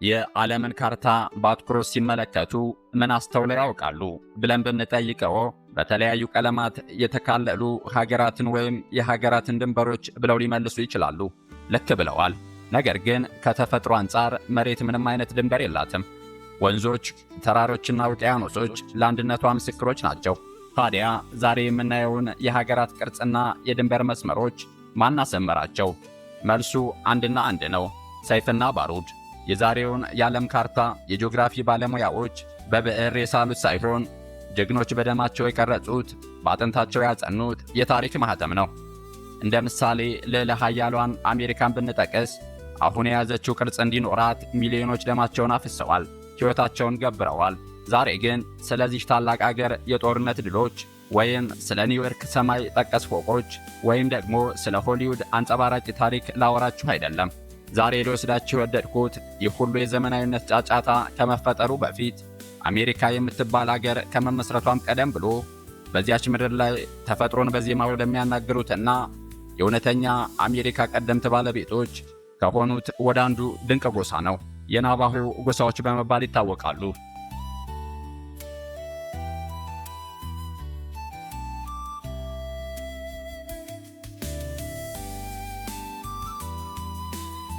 የዓለምን ካርታ በአትኩሮት ሲመለከቱ ምን አስተውለው ያውቃሉ ብለን ብንጠይቀው በተለያዩ ቀለማት የተካለሉ ሀገራትን ወይም የሀገራትን ድንበሮች ብለው ሊመልሱ ይችላሉ። ልክ ብለዋል። ነገር ግን ከተፈጥሮ አንጻር መሬት ምንም አይነት ድንበር የላትም። ወንዞች፣ ተራሮችና ውቅያኖሶች ለአንድነቷ ምስክሮች ናቸው። ታዲያ ዛሬ የምናየውን የሀገራት ቅርጽና የድንበር መስመሮች ማን አሰመራቸው? መልሱ አንድና አንድ ነው፤ ሰይፍና ባሩድ። የዛሬውን የዓለም ካርታ የጂኦግራፊ ባለሙያዎች በብዕር የሳሉት ሳይሆን ጀግኖች በደማቸው የቀረጹት፣ በአጥንታቸው ያጸኑት የታሪክ ማህተም ነው። እንደ ምሳሌ ልዕለ ኃያሏን አሜሪካን ብንጠቅስ አሁን የያዘችው ቅርጽ እንዲኖራት ሚሊዮኖች ደማቸውን አፍሰዋል፣ ሕይወታቸውን ገብረዋል። ዛሬ ግን ስለዚህ ታላቅ አገር የጦርነት ድሎች ወይም ስለ ኒውዮርክ ሰማይ ጠቀስ ፎቆች ወይም ደግሞ ስለ ሆሊውድ አንጸባራቂ ታሪክ ላወራችሁ አይደለም። ዛሬ ልወስዳችሁ የወደድኩት ይህ ሁሉ የዘመናዊነት ጫጫታ ከመፈጠሩ በፊት አሜሪካ የምትባል አገር ከመመስረቷም ቀደም ብሎ በዚያች ምድር ላይ ተፈጥሮን በዜማ ወደሚያናግሩትና የእውነተኛ አሜሪካ ቀደምት ባለቤቶች ከሆኑት ወደ አንዱ ድንቅ ጎሳ ነው። የናቫሆ ጎሳዎች በመባል ይታወቃሉ።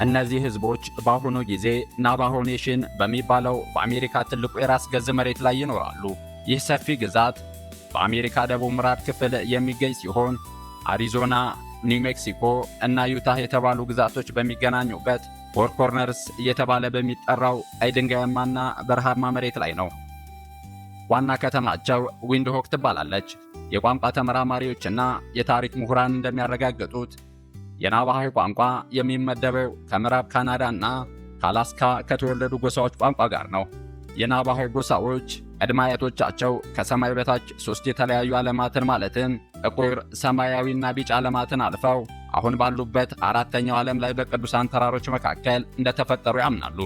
እነዚህ ህዝቦች በአሁኑ ጊዜ ናቫሆ ኔሽን በሚባለው በአሜሪካ ትልቁ የራስ ገዝ መሬት ላይ ይኖራሉ። ይህ ሰፊ ግዛት በአሜሪካ ደቡብ ምዕራብ ክፍል የሚገኝ ሲሆን አሪዞና፣ ኒው ሜክሲኮ እና ዩታህ የተባሉ ግዛቶች በሚገናኙበት ፎር ኮርነርስ እየተባለ በሚጠራው ቀይ ድንጋያማና በረሃማ መሬት ላይ ነው። ዋና ከተማቸው ዊንድሆክ ትባላለች። የቋንቋ ተመራማሪዎችና የታሪክ ምሁራን እንደሚያረጋግጡት የናቫሆ ቋንቋ የሚመደበው ከምዕራብ ካናዳና ከአላስካ ከተወለዱ ጎሳዎች ቋንቋ ጋር ነው። የናቫሆ ጎሳዎች ቅድመ አያቶቻቸው ከሰማይ በታች 3 የተለያዩ ዓለማትን ማለትም ጥቁር፣ ሰማያዊና ቢጫ ዓለማትን አልፈው አሁን ባሉበት 4ኛው ዓለም ላይ በቅዱሳን ተራሮች መካከል እንደተፈጠሩ ያምናሉ።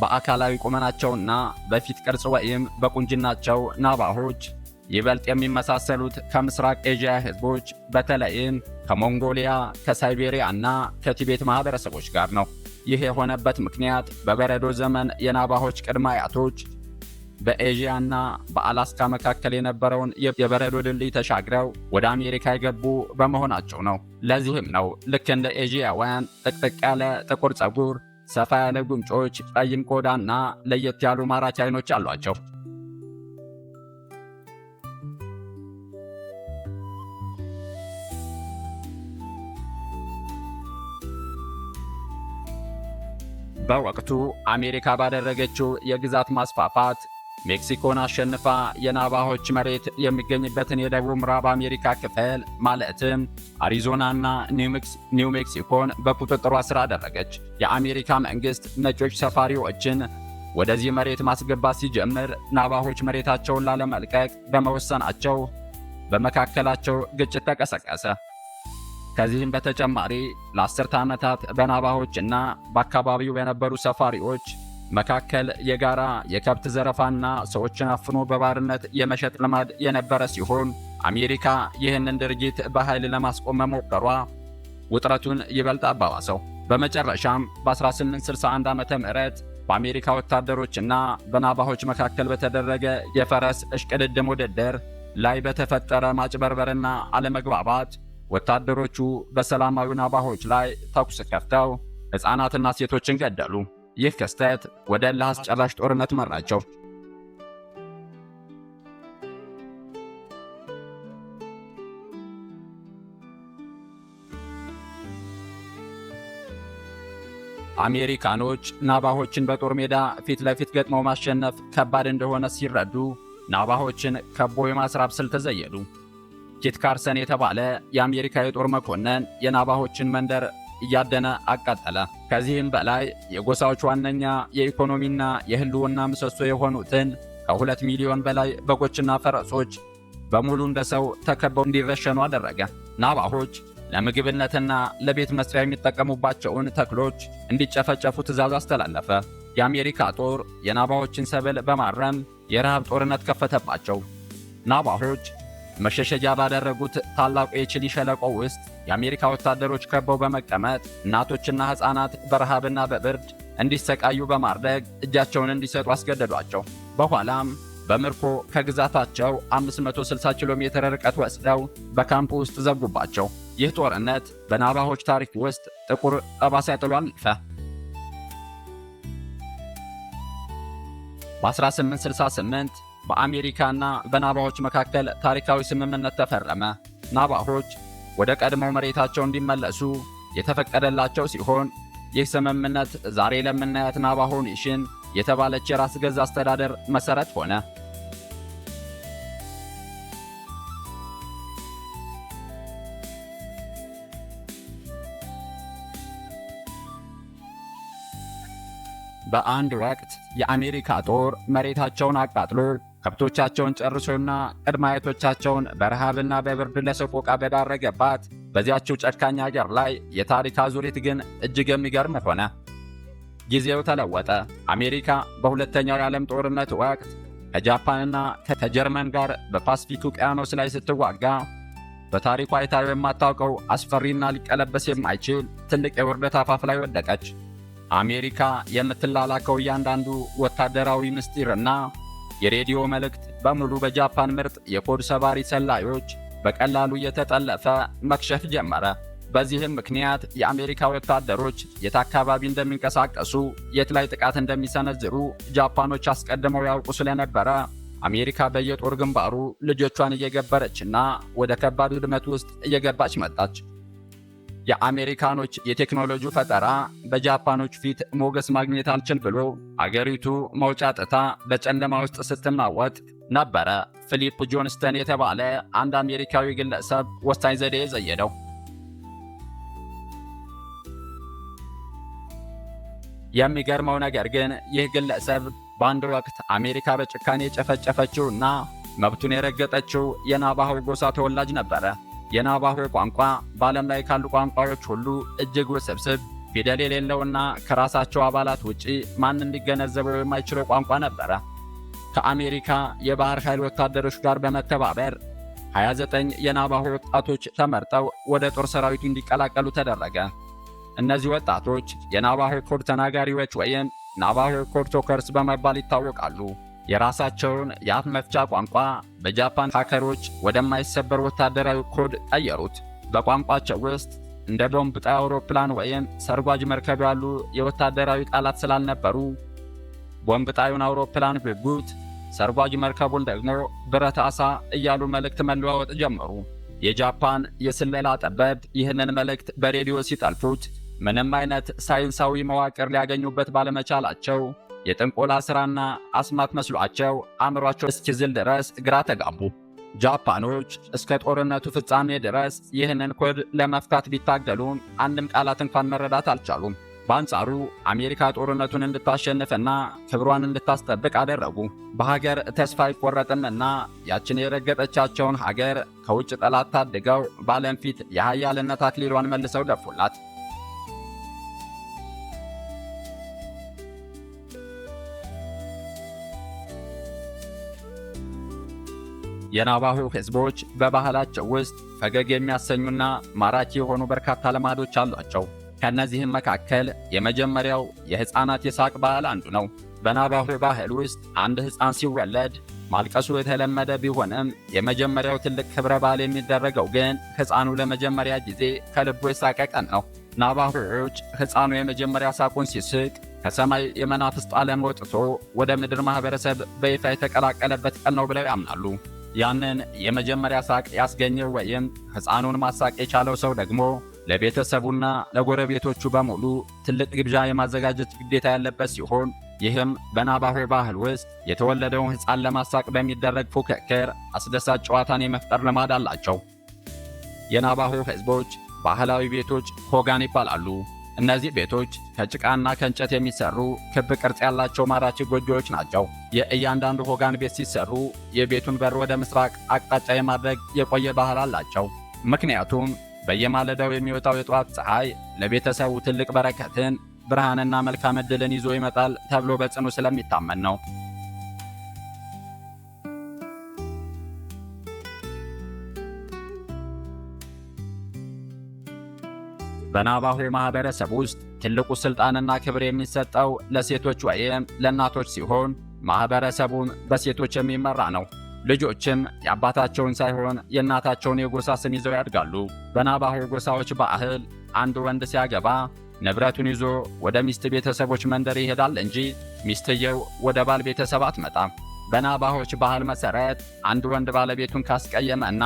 በአካላዊ ቁመናቸውና በፊት ቅርጽ ወይም በቁንጅናቸው ናቫሆች ይበልጥ የሚመሳሰሉት ከምስራቅ ኤዥያ ህዝቦች በተለይም ከሞንጎሊያ፣ ከሳይቤሪያ እና ከቲቤት ማህበረሰቦች ጋር ነው። ይህ የሆነበት ምክንያት በበረዶ ዘመን የናቫሆች ቅድመ አያቶች በኤዥያና በአላስካ መካከል የነበረውን የበረዶ ድልድይ ተሻግረው ወደ አሜሪካ የገቡ በመሆናቸው ነው። ለዚህም ነው ልክ እንደ ኤዥያውያን ጥቅጥቅ ያለ ጥቁር ፀጉር፣ ሰፋ ያለ ጉንጮች፣ ጠይም ቆዳና ለየት ያሉ ማራኪ አይኖች አሏቸው። በወቅቱ አሜሪካ ባደረገችው የግዛት ማስፋፋት ሜክሲኮን አሸንፋ የናቫሆች መሬት የሚገኝበትን የደቡብ ምዕራብ አሜሪካ ክፍል ማለትም አሪዞናና ኒው ሜክሲኮን በቁጥጥሯ ስር አደረገች። የአሜሪካ መንግስት ነጮች ሰፋሪዎችን ወደዚህ መሬት ማስገባት ሲጀምር ናቫሆች መሬታቸውን ላለመልቀቅ በመወሰናቸው በመካከላቸው ግጭት ተቀሰቀሰ። ከዚህም በተጨማሪ ለ10 ዓመታት በናቫሆችና በአካባቢው በነበሩ ሰፋሪዎች መካከል የጋራ የከብት ዘረፋና ሰዎችን አፍኖ በባርነት የመሸጥ ልማድ የነበረ ሲሆን አሜሪካ ይህንን ድርጊት በኃይል ለማስቆም መሞከሯ ውጥረቱን ይበልጥ አባባሰው። በመጨረሻም በ1861 ዓመተ ምህረት በአሜሪካ ወታደሮችና በናቫሆች መካከል በተደረገ የፈረስ እሽቅድድም ውድድር ላይ በተፈጠረ ማጭበርበርና አለመግባባት ወታደሮቹ በሰላማዊ ናቫሆች ላይ ተኩስ ከፍተው ሕፃናትና ሴቶችን ገደሉ። ይህ ክስተት ወደ እልህ አስጨራሽ ጦርነት መራቸው። አሜሪካኖች ናቫሆችን በጦር ሜዳ ፊት ለፊት ገጥመው ማሸነፍ ከባድ እንደሆነ ሲረዱ ናቫሆችን ከቦ የማስራብ ስልት ዘየዱ። ኪት ካርሰን የተባለ የአሜሪካ የጦር መኮንን የናቫሆችን መንደር እያደነ አቃጠለ። ከዚህም በላይ የጎሳዎች ዋነኛ የኢኮኖሚና የህልውና ምሰሶ የሆኑትን ከ2 ሚሊዮን በላይ በጎችና ፈረሶች በሙሉ እንደ ሰው ተከበው እንዲረሸኑ አደረገ። ናቫሆች ለምግብነትና ለቤት መስሪያ የሚጠቀሙባቸውን ተክሎች እንዲጨፈጨፉ ትዕዛዝ አስተላለፈ። የአሜሪካ ጦር የናቫሆችን ሰብል በማረም የረሃብ ጦርነት ከፈተባቸው። ናቫሆች መሸሸጊያ ባደረጉት ታላቁ የቺሊ ሸለቆ ውስጥ የአሜሪካ ወታደሮች ከበው በመቀመጥ እናቶችና ሕፃናት በረሃብና በብርድ እንዲሰቃዩ በማድረግ እጃቸውን እንዲሰጡ አስገደዷቸው። በኋላም በምርኮ ከግዛታቸው 560 ኪሎ ሜትር ርቀት ወስደው በካምፕ ውስጥ ዘጉባቸው። ይህ ጦርነት በናቫሆች ታሪክ ውስጥ ጥቁር ጠባሳ ጥሎ አለፈ። በ1868 በአሜሪካና በናቫሆች መካከል ታሪካዊ ስምምነት ተፈረመ። ናቫሆች ወደ ቀድሞው መሬታቸው እንዲመለሱ የተፈቀደላቸው ሲሆን ይህ ስምምነት ዛሬ ለምናያት ናቫሆ ኔሽን የተባለች የራስ ገዝ አስተዳደር መሰረት ሆነ። በአንድ ወቅት የአሜሪካ ጦር መሬታቸውን አቃጥሎ ከብቶቻቸውን ጨርሶና ቅድመ አያቶቻቸውን በረሃብና በብርድ ለሰቆቃ በዳረገባት በዚያችው ጨካኝ አገር ላይ የታሪክ አዙሪት ግን እጅግ የሚገርም ሆነ። ጊዜው ተለወጠ። አሜሪካ በሁለተኛው የዓለም ጦርነት ወቅት ከጃፓንና ከጀርመን ጋር በፓስፊክ ውቅያኖስ ላይ ስትዋጋ በታሪኳ አይታው የማታውቀው አስፈሪና ሊቀለበስ የማይችል ትልቅ የውርደት አፋፍ ላይ ወደቀች። አሜሪካ የምትላላከው እያንዳንዱ ወታደራዊ ምስጢርና የሬዲዮ መልእክት በሙሉ በጃፓን ምርጥ የኮድ ሰባሪ ሰላዮች በቀላሉ እየተጠለፈ መክሸፍ ጀመረ። በዚህም ምክንያት የአሜሪካ ወታደሮች የት አካባቢ እንደሚንቀሳቀሱ፣ የት ላይ ጥቃት እንደሚሰነዝሩ ጃፓኖች አስቀድመው ያውቁ ስለነበረ አሜሪካ በየጦር ግንባሩ ልጆቿን እየገበረችና ወደ ከባድ ውድመት ውስጥ እየገባች መጣች። የአሜሪካኖች የቴክኖሎጂ ፈጠራ በጃፓኖች ፊት ሞገስ ማግኘት አልችል ብሎ አገሪቱ መውጫ ጥታ በጨለማ ውስጥ ስትናወጥ ነበረ ፊሊፕ ጆንስተን የተባለ አንድ አሜሪካዊ ግለሰብ ወሳኝ ዘዴ የዘየደው። የሚገርመው ነገር ግን ይህ ግለሰብ በአንድ ወቅት አሜሪካ በጭካኔ የጨፈጨፈችውና መብቱን የረገጠችው የናቫሆ ጎሳ ተወላጅ ነበረ። የናቫሆ ቋንቋ በዓለም ላይ ካሉ ቋንቋዎች ሁሉ እጅግ ውስብስብ፣ ፊደል የሌለውና ከራሳቸው አባላት ውጪ ማንም ሊገነዘበው የማይችለው ቋንቋ ነበረ። ከአሜሪካ የባህር ኃይል ወታደሮች ጋር በመተባበር 29 የናቫሆ ወጣቶች ተመርጠው ወደ ጦር ሰራዊቱ እንዲቀላቀሉ ተደረገ። እነዚህ ወጣቶች የናቫሆ ኮድ ተናጋሪዎች ወይም ናቫሆ ኮድ ቶከርስ በመባል ይታወቃሉ። የራሳቸውን የአፍ መፍቻ ቋንቋ በጃፓን ሃከሮች ወደማይሰበር ወታደራዊ ኮድ ቀየሩት። በቋንቋቸው ውስጥ እንደ ቦምብ ጣይ አውሮፕላን ወይም ሰርጓጅ መርከብ ያሉ የወታደራዊ ቃላት ስላልነበሩ ቦምብ ጣዩን አውሮፕላን ብጉት፣ ሰርጓጅ መርከቡን ደግሞ ብረት አሳ እያሉ መልእክት መለዋወጥ ጀመሩ። የጃፓን የስለላ ጠበብት ይህንን መልእክት በሬዲዮ ሲጠልፉት ምንም አይነት ሳይንሳዊ መዋቅር ሊያገኙበት ባለመቻላቸው የጥንቆላ ሥራና አስማት መስሏቸው አእምሯቸው እስኪዝል ድረስ ግራ ተጋቡ። ጃፓኖች እስከ ጦርነቱ ፍጻሜ ድረስ ይህንን ኮድ ለመፍታት ቢታገሉም አንድም ቃላት እንኳን መረዳት አልቻሉም። በአንጻሩ አሜሪካ ጦርነቱን እንድታሸንፍና ክብሯን እንድታስጠብቅ አደረጉ። በሀገር ተስፋ አይቆረጥምና ያችን የረገጠቻቸውን ሀገር ከውጭ ጠላት ታድገው በዓለም ፊት የኃያልነት አክሊሏን መልሰው ደፉላት። የናቫሆ ሕዝቦች በባህላቸው ውስጥ ፈገግ የሚያሰኙና ማራኪ የሆኑ በርካታ ልማዶች አሏቸው። ከእነዚህም መካከል የመጀመሪያው የሕፃናት የሳቅ ባህል አንዱ ነው። በናቫሆ ባህል ውስጥ አንድ ሕፃን ሲወለድ ማልቀሱ የተለመደ ቢሆንም የመጀመሪያው ትልቅ ክብረ በዓል የሚደረገው ግን ሕፃኑ ለመጀመሪያ ጊዜ ከልቡ የሳቀ ቀን ነው። ናቫሆዎች ሕፃኑ የመጀመሪያ ሳቁን ሲስቅ ከሰማይ የመናፍስት ዓለም ወጥቶ ወደ ምድር ማኅበረሰብ በይፋ የተቀላቀለበት ቀን ነው ብለው ያምናሉ። ያንን የመጀመሪያ ሳቅ ያስገኘው ወይም ሕፃኑን ማሳቅ የቻለው ሰው ደግሞ ለቤተሰቡና ለጎረቤቶቹ በሙሉ ትልቅ ግብዣ የማዘጋጀት ግዴታ ያለበት ሲሆን ይህም በናቫሆ ባህል ውስጥ የተወለደውን ሕፃን ለማሳቅ በሚደረግ ፉክክር አስደሳች ጨዋታን የመፍጠር ልማድ አላቸው። የናቫሆ ሕዝቦች ባህላዊ ቤቶች ሆጋን ይባላሉ። እነዚህ ቤቶች ከጭቃና ከእንጨት የሚሰሩ ክብ ቅርጽ ያላቸው ማራኪ ጎጆዎች ናቸው። የእያንዳንዱ ሆጋን ቤት ሲሰሩ የቤቱን በር ወደ ምስራቅ አቅጣጫ የማድረግ የቆየ ባህል አላቸው። ምክንያቱም በየማለዳው የሚወጣው የጠዋት ፀሐይ ለቤተሰቡ ትልቅ በረከትን፣ ብርሃንና መልካም ዕድልን ይዞ ይመጣል ተብሎ በጽኑ ስለሚታመን ነው። በናቫሆ ማህበረሰብ ውስጥ ትልቁ ስልጣንና ክብር የሚሰጠው ለሴቶች ወይም ለእናቶች ሲሆን ማህበረሰቡም በሴቶች የሚመራ ነው። ልጆችም የአባታቸውን ሳይሆን የእናታቸውን የጎሳ ስም ይዘው ያድጋሉ። በናቫሆ ጎሳዎች ባህል አንድ ወንድ ሲያገባ ንብረቱን ይዞ ወደ ሚስት ቤተሰቦች መንደር ይሄዳል እንጂ ሚስትየው ወደ ባል ቤተሰብ አትመጣም። በናቫሆች ባህል መሰረት አንድ ወንድ ባለቤቱን ካስቀየመ እና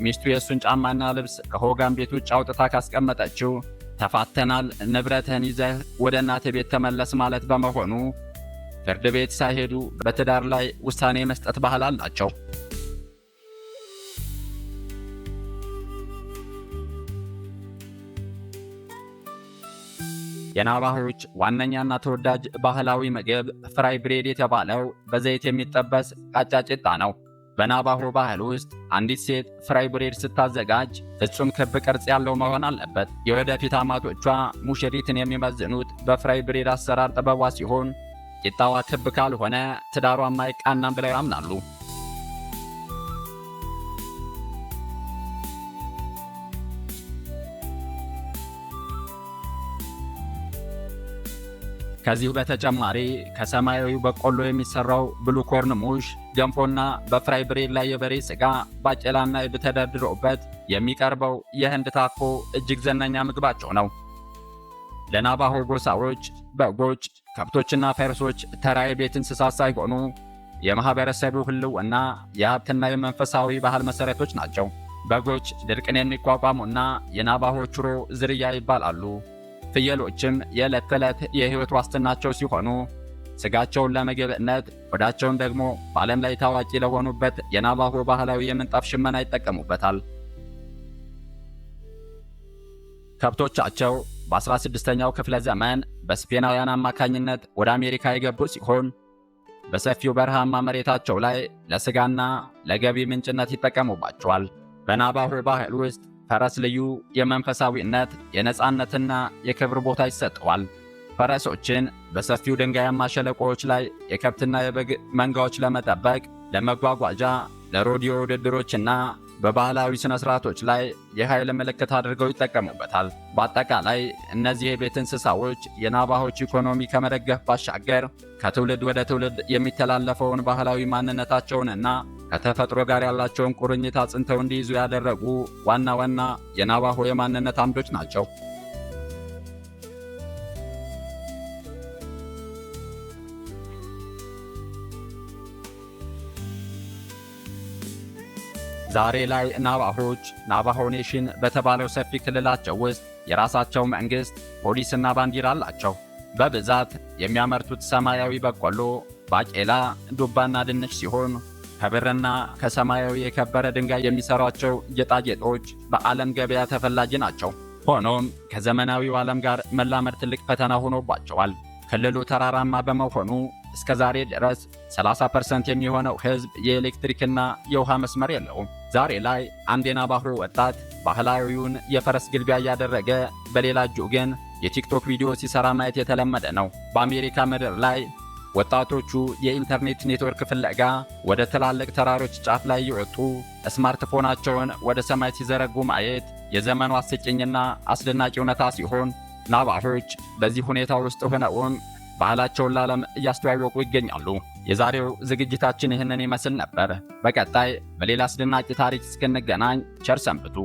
ሚስቱ የእሱን ጫማና ልብስ ከሆጋን ቤት ውጭ አውጥታ ካስቀመጠችው ተፋተናል፣ ንብረትህን ይዘህ ወደ እናት ቤት ተመለስ ማለት በመሆኑ ፍርድ ቤት ሳይሄዱ በትዳር ላይ ውሳኔ መስጠት ባህል አላቸው። የናቫሆች ዋነኛና ተወዳጅ ባህላዊ ምግብ ፍራይ ብሬድ የተባለው በዘይት የሚጠበስ ቃጫ ቂጣ ነው። በናቫሆ ባህል ውስጥ አንዲት ሴት ፍራይ ብሬድ ስታዘጋጅ ፍጹም ክብ ቅርጽ ያለው መሆን አለበት። የወደፊት አማቶቿ ሙሽሪትን የሚመዝኑት በፍራይ ብሬድ አሰራር ጥበቧ ሲሆን ቂጣዋ ክብ ካልሆነ ትዳሯም አይቃናም ብለው ያምናሉ። ከዚሁ በተጨማሪ ከሰማያዊ በቆሎ የሚሰራው ብሉ ኮርን ሙሽ፣ ገንፎና በፍራይ ብሬድ ላይ የበሬ ስጋ፣ ባቄላና አይብ ተደርድሮበት የሚቀርበው የህንድ ታኮ እጅግ ዝነኛ ምግባቸው ነው። ለናቫሆ ጎሳዎች በጎች፣ ከብቶችና ፈረሶች ተራ የቤት እንስሳት ሳይሆኑ የማህበረሰቡ ህልውና የሀብትና የመንፈሳዊ ባህል መሰረቶች ናቸው። በጎች ድርቅን የሚቋቋሙና የናቫሆ ቹሮ ዝርያ ይባላሉ። ፍየሎችም የዕለት ተዕለት የህይወት ዋስትናቸው ሲሆኑ ስጋቸውን ለምግብነት፣ ቆዳቸውን ደግሞ በዓለም ላይ ታዋቂ ለሆኑበት የናቫሆ ባህላዊ የምንጣፍ ሽመና ይጠቀሙበታል። ከብቶቻቸው በ16ኛው ክፍለ ዘመን በስፔናውያን አማካኝነት ወደ አሜሪካ የገቡ ሲሆን በሰፊው በረሃማ መሬታቸው ላይ ለስጋና ለገቢ ምንጭነት ይጠቀሙባቸዋል። በናቫሆ ባህል ውስጥ ፈረስ ልዩ የመንፈሳዊነት የነጻነትና የክብር ቦታ ይሰጠዋል። ፈረሶችን በሰፊው ድንጋያማ ሸለቆዎች ላይ የከብትና የበግ መንጋዎች ለመጠበቅ፣ ለመጓጓዣ፣ ለሮዲዮ ውድድሮችና በባህላዊ ሥነ ሥርዓቶች ላይ የኃይል ምልክት አድርገው ይጠቀሙበታል። በአጠቃላይ እነዚህ የቤት እንስሳዎች የናቫሆች ኢኮኖሚ ከመደገፍ ባሻገር ከትውልድ ወደ ትውልድ የሚተላለፈውን ባህላዊ ማንነታቸውንና ከተፈጥሮ ጋር ያላቸውን ቁርኝት አጽንተው እንዲይዙ ያደረጉ ዋና ዋና የናቫሆ የማንነት አምዶች ናቸው። ዛሬ ላይ ናቫሆች ናቫሆ ኔሽን በተባለው ሰፊ ክልላቸው ውስጥ የራሳቸው መንግሥት፣ ፖሊስና ባንዲራ አላቸው። በብዛት የሚያመርቱት ሰማያዊ በቆሎ፣ ባቄላ፣ ዱባና ድንች ሲሆን ከብርና ከሰማያዊ የከበረ ድንጋይ የሚሰሯቸው ጌጣጌጦች በዓለም ገበያ ተፈላጊ ናቸው። ሆኖም ከዘመናዊው ዓለም ጋር መላመድ ትልቅ ፈተና ሆኖባቸዋል። ክልሉ ተራራማ በመሆኑ እስከ ዛሬ ድረስ 30% የሚሆነው ሕዝብ የኤሌክትሪክና የውሃ መስመር የለውም። ዛሬ ላይ አንድ የናቫሆ ወጣት ባህላዊውን የፈረስ ግልቢያ እያደረገ በሌላ እጁ ግን የቲክቶክ ቪዲዮ ሲሰራ ማየት የተለመደ ነው። በአሜሪካ ምድር ላይ ወጣቶቹ የኢንተርኔት ኔትወርክ ፍለጋ ወደ ትላልቅ ተራሮች ጫፍ ላይ የወጡ ስማርትፎናቸውን ወደ ሰማይ ሲዘረጉ ማየት የዘመኑ አስቂኝና አስደናቂ እውነታ ሲሆን ናቫሆች በዚህ ሁኔታ ውስጥ ሆነውም ባህላቸውን ለዓለም እያስተዋወቁ ይገኛሉ። የዛሬው ዝግጅታችን ይህንን ይመስል ነበር። በቀጣይ በሌላ አስደናቂ ታሪክ እስክንገናኝ ቸር ሰንብቱ።